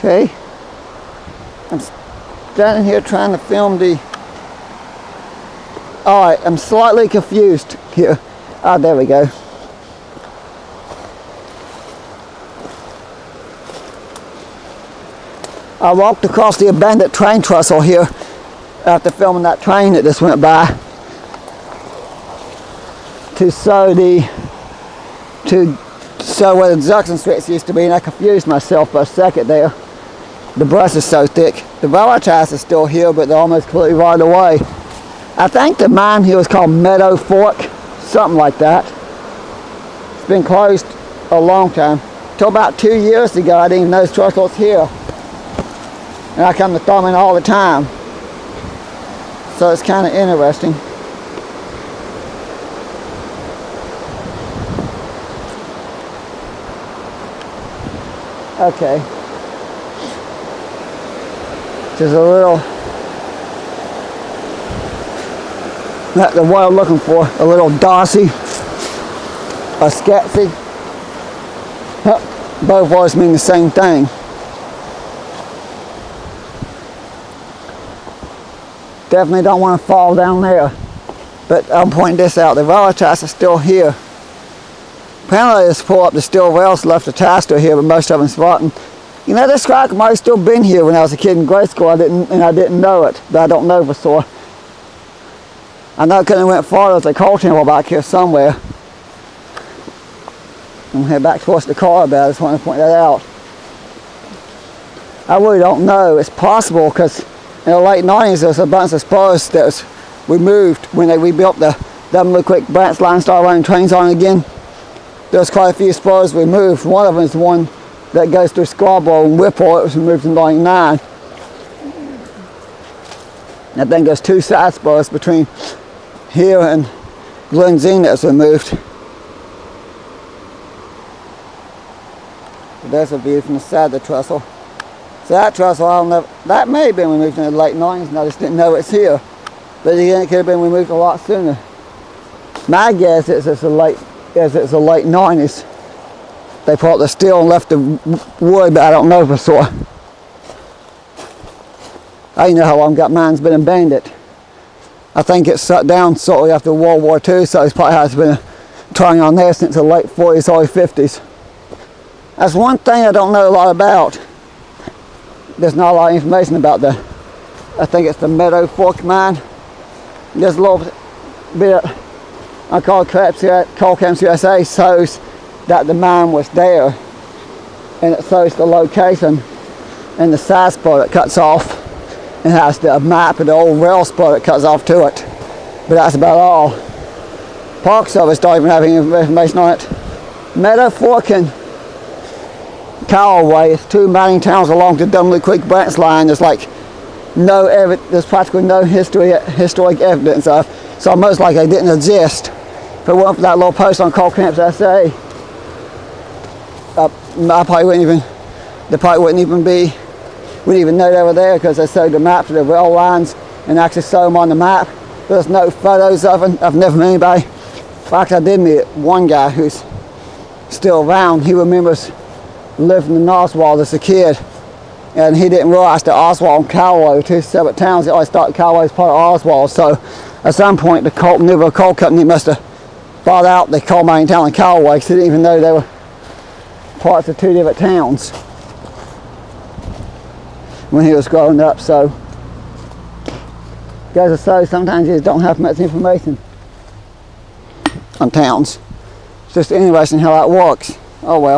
Okay. I'm standing here trying to film the... Alright, I'm slightly confused here. Ah, there we go. I walked across the abandoned train trestle here after filming that train that just went by to show where the junction switch used to be, and I confused myself for a second there. The brush is so thick. The railroad ties are still here, but they're almost completely rotted away. I think the mine here was called Meadow Fork, something like that. It's been closed a long time. Till about 2 years ago, I didn't even know this trestle was here. And I come to Thurmond all the time. So it's kind of interesting. Okay. Just a little, not the word I'm looking for, a little Darcy, a Sketsy. Both words mean the same thing. Definitely don't want to fall down there. But I'll point this out, the railroad ties are still here. Apparently they just pull up the steel rails, left the ties still here, but most of them's rotten. You know, this track might have still been here when I was a kid in grade school. I didn't know it, but I don't know for sure. I know it couldn't have went far. There's a coal temple back here somewhere. I'm gonna head back towards the car, but I just want to point that out. I really don't know. It's possible because in the late 90s there was a bunch of spurs that was removed when they rebuilt the dunloup quick branch line, started running trains on again. There was quite a few spurs removed. One of them is the one that goes through Scarborough and Whipple. It was removed in '99. I think there's 2 side spurs between here and Glendzine that was removed. So there's a view from the side of the trestle. So that trestle, I don't know, that may have been removed in the late 90s and I just didn't know it's here. But again, it could have been removed a lot sooner. My guess is it's the late 90s. They pulled the steel and left the wood, but I don't know for sure. I don't know how long that mine's been abandoned. I think it shut down shortly after World War II, so it's probably has been a turning on there since the late 40s, early 50s. That's one thing I don't know a lot about. There's not a lot of information about I think it's the Meadow Fork mine. There's a little bit on Coal Camps USA shows that the mine was there, and it shows the location and the side spur that cuts off, and has the map of the old rail spur that cuts off to it. But that's about all. Park Service don't even have any information on it. Meadow Fork and Callaway is 2 mining towns along the dunloup quick branch line. There's like there's practically no historic evidence of. So most likely they didn't exist. If it weren't for that little post on Coal Camps USA, they probably wouldn't even know they were there, because they showed the maps of the rail lines and actually showed them on the map. There's no photos of them. I've never met anybody. In fact, I did meet one guy who's still around. He remembers living in Oswald as a kid, and he didn't realize that Oswald and Callaway were 2 separate towns. He always thought Callaway was part of Oswald. So at some point the Newville Coal Company must have bought out the coal mining town in Callaway, because he didn't even know they were parts of 2 different towns when he was growing up. So goes to show sometimes you just don't have much information on towns. It's just interesting how that works. Oh well.